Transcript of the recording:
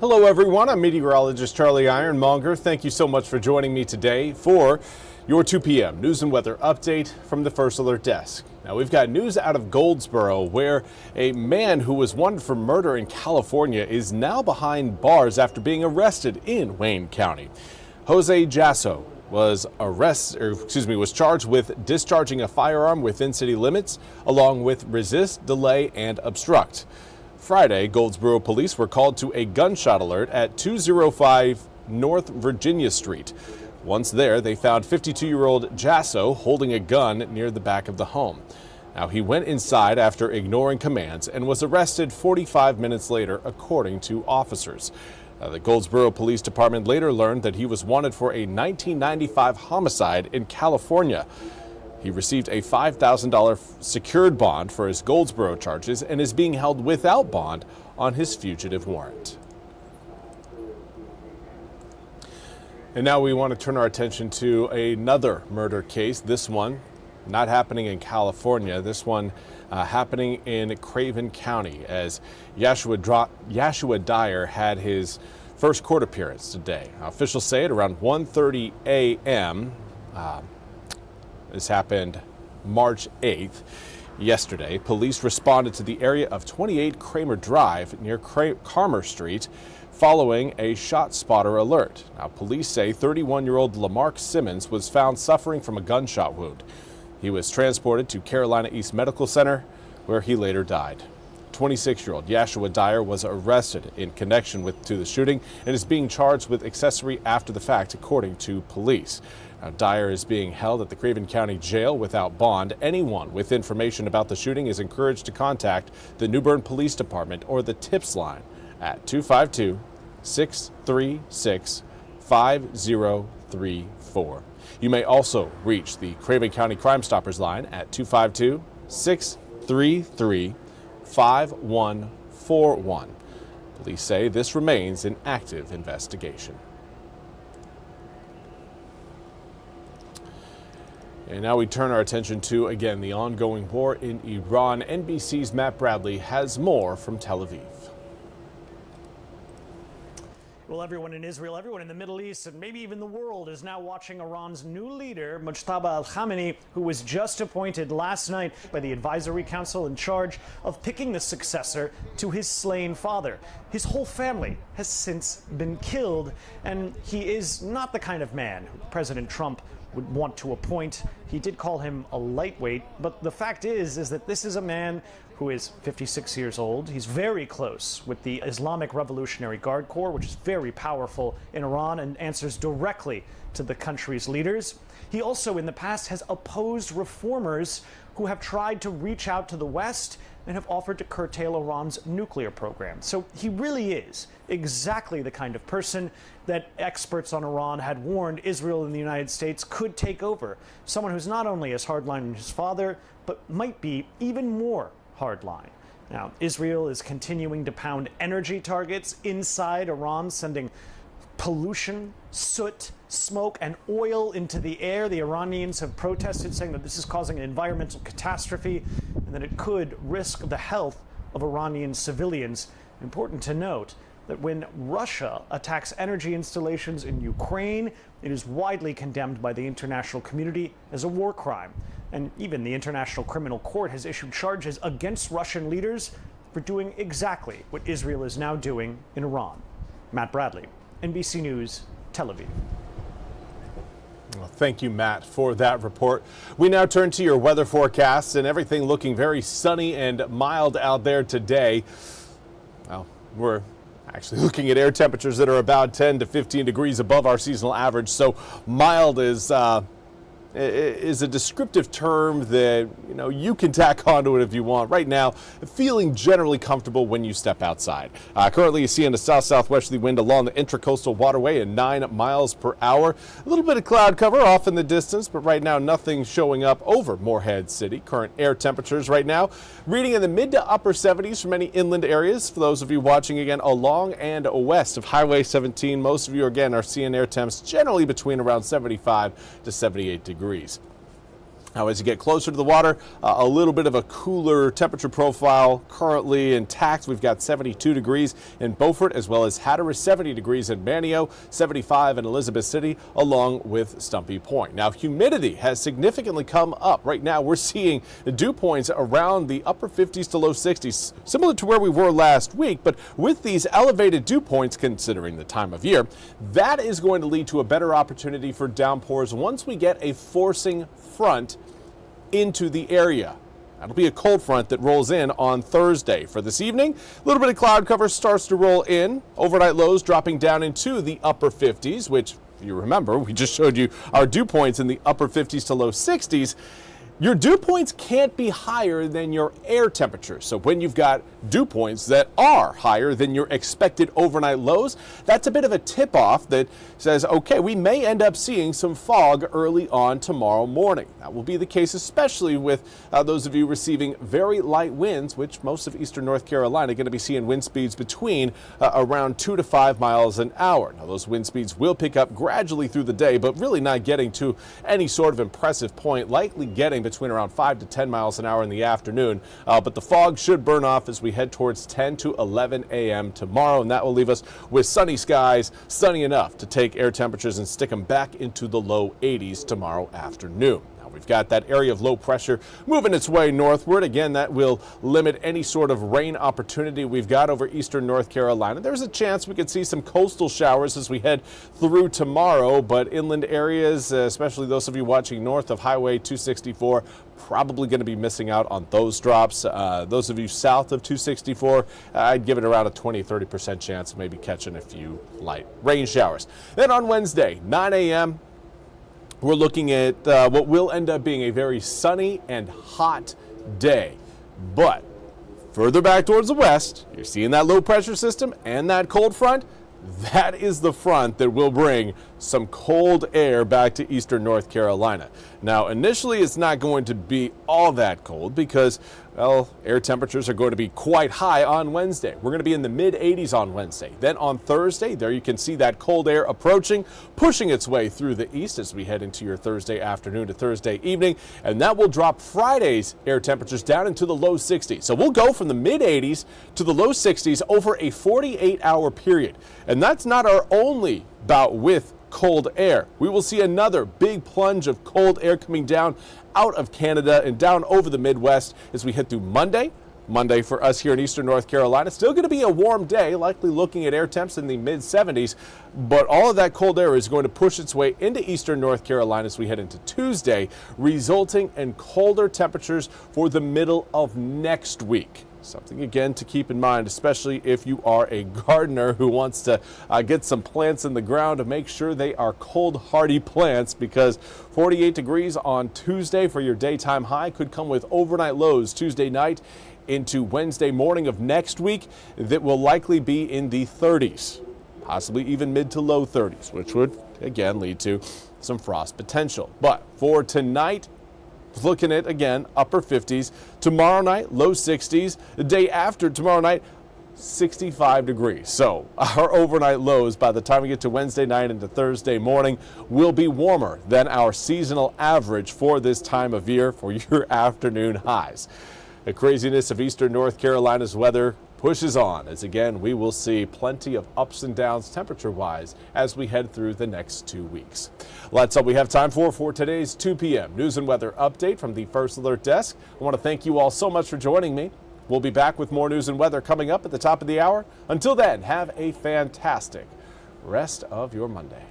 Hello everyone, I'm Meteorologist Charlie Ironmonger. Thank you so much for joining me today for your 2 p.m. news and weather update from the First Alert Desk. Now we've got news out of Goldsboro where a man who was wanted for murder in California is now behind bars after being arrested in Wayne County. Jose Jasso was charged with discharging a firearm within city limits along with resist, delay, and obstruct. Friday, Goldsboro police were called to a gunshot alert at 205 North Virginia Street. Once there, they found 52-year-old Jasso holding a gun near the back of the home. Now, he went inside after ignoring commands and was arrested 45 minutes later, according to officers. The Goldsboro Police Department later learned that he was wanted for a 1995 homicide in California. He received a $5,000 secured bond for his Goldsboro charges and is being held without bond on his fugitive warrant. And now we want to turn our attention to another murder case. This one not happening in California. This one happening in Craven County as Yashua Dyer had his first court appearance today. Officials say at around 1:30 a.m. This happened March 8th. Yesterday, police responded to the area of 28 Kramer Drive near Carmer Street following a shot spotter alert. Now, police say 31-year-old Lamarck Simmons was found suffering from a gunshot wound. He was transported to Carolina East Medical Center, where he later died. 26-year-old Yashua Dyer was arrested in connection to the shooting and is being charged with accessory after the fact, according to police. Now, Dyer is being held at the Craven County Jail without bond. Anyone with information about the shooting is encouraged to contact the New Bern Police Department or the TIPS line at 252-636-5034. You may also reach the Craven County Crime Stoppers line at 252-633-5141. Police say this remains an active investigation. And now we turn our attention to, again, the ongoing war in Iran. NBC's Matt Bradley has more from Tel Aviv. Well, everyone in Israel, everyone in the Middle East, and maybe even the world is now watching Iran's new leader, Mujtaba al-Khamenei, who was just appointed last night by the Advisory Council in charge of picking the successor to his slain father. His whole family has since been killed, and he is not the kind of man who President Trump would want to appoint. He did call him a lightweight, but the fact is that this is a man who is 56 years old. He's very close with the Islamic Revolutionary Guard Corps, which is very powerful in Iran and answers directly to the country's leaders. He also in the past has opposed reformers who have tried to reach out to the West and have offered to curtail Iran's nuclear program. So he really is exactly the kind of person that experts on Iran had warned Israel and the United States could take over. Someone who's not only as hardline as his father, but might be even more hardline. Now, Israel is continuing to pound energy targets inside Iran, sending pollution, soot, smoke, and oil into the air. The Iranians have protested, saying that this is causing an environmental catastrophe and that it could risk the health of Iranian civilians. Important to note that when Russia attacks energy installations in Ukraine, it is widely condemned by the international community as a war crime. And even the International Criminal Court has issued charges against Russian leaders for doing exactly what Israel is now doing in Iran. Matt Bradley, NBC News, Tel Aviv. Well, thank you, Matt, for that report. We now turn to your weather forecasts, and everything looking very sunny and mild out there today. Well, we're actually looking at air temperatures that are about 10 to 15 degrees above our seasonal average, so mild is a descriptive term that, you can tack onto it if you want. Right now, feeling generally comfortable when you step outside. Currently, you see in a south-southwesterly wind along the Intracoastal Waterway at 9 miles per hour. A little bit of cloud cover off in the distance, but right now, nothing showing up over Morehead City. Current air temperatures right now reading in the mid to upper 70s for many inland areas. For those of you watching again along and west of Highway 17, most of you again are seeing air temps generally between around 75 to 78 degrees. Now, as you get closer to the water, a little bit of a cooler temperature profile currently intact. We've got 72 degrees in Beaufort, as well as Hatteras, 70 degrees in Manio, 75 in Elizabeth City, along with Stumpy Point. Now, humidity has significantly come up. Right now, we're seeing dew points around the upper 50s to low 60s, similar to where we were last week. But with these elevated dew points, considering the time of year, that is going to lead to a better opportunity for downpours once we get a forcing front into the area. That'll be a cold front that rolls in on Thursday. For this evening, a little bit of cloud cover starts to roll in. Overnight lows dropping down into the upper 50s, which, if you remember, we just showed you our dew points in the upper 50s to low 60s. Your dew points can't be higher than your air temperature. So when you've got dew points that are higher than your expected overnight lows, that's a bit of a tip-off that says, okay, we may end up seeing some fog early on tomorrow morning. That will be the case, especially with those of you receiving very light winds, which most of eastern North Carolina are going to be seeing wind speeds between around 2 to 5 miles an hour. Now, those wind speeds will pick up gradually through the day, but really not getting to any sort of impressive point, likely getting between around 5 to 10 miles an hour in the afternoon. But the fog should burn off as we head towards 10 to 11 a.m. tomorrow, and that will leave us with sunny skies, sunny enough to take air temperatures and stick them back into the low 80s tomorrow afternoon. We've got that area of low pressure moving its way northward. Again, that will limit any sort of rain opportunity we've got over eastern North Carolina. There's a chance we could see some coastal showers as we head through tomorrow, but inland areas, especially those of you watching north of Highway 264, probably going to be missing out on those drops. Those of you south of 264, I'd give it around a 20-30% chance of maybe catching a few light rain showers. Then on Wednesday, 9 a.m., we're looking at what will end up being a very sunny and hot day. But further back towards the west, you're seeing that low pressure system and that cold front. That is the front that will bring some cold air back to eastern North Carolina. Now, initially, it's not going to be all that cold because, well, air temperatures are going to be quite high on Wednesday. We're going to be in the mid-80s on Wednesday. Then on Thursday, there you can see that cold air approaching, pushing its way through the east as we head into your Thursday afternoon to Thursday evening, and that will drop Friday's air temperatures down into the low 60s. So we'll go from the mid-80s to the low 60s over a 48-hour period. And that's not our only bout with cold air. We will see another big plunge of cold air coming down out of Canada and down over the Midwest as we head through Monday. Monday for us here in eastern North Carolina. Still going to be a warm day, likely looking at air temps in the mid-70s, but all of that cold air is going to push its way into eastern North Carolina as we head into Tuesday, resulting in colder temperatures for the middle of next week. Something, again, to keep in mind, especially if you are a gardener who wants to get some plants in the ground to make sure they are cold, hardy plants, because 48 degrees on Tuesday for your daytime high could come with overnight lows Tuesday night into Wednesday morning of next week that will likely be in the 30s, possibly even mid to low 30s, which would, again, lead to some frost potential. But for tonight, looking at, again, upper 50s. Tomorrow night, low 60s. The day after tomorrow night, 65 degrees. So our overnight lows by the time we get to Wednesday night into Thursday morning will be warmer than our seasonal average for this time of year for your afternoon highs. The craziness of eastern North Carolina's weather pushes on as, again, we will see plenty of ups and downs temperature-wise as we head through the next 2 weeks. Well, that's all we have time for today's 2 p.m. news and weather update from the First Alert Desk. I want to thank you all so much for joining me. We'll be back with more news and weather coming up at the top of the hour. Until then, have a fantastic rest of your Monday.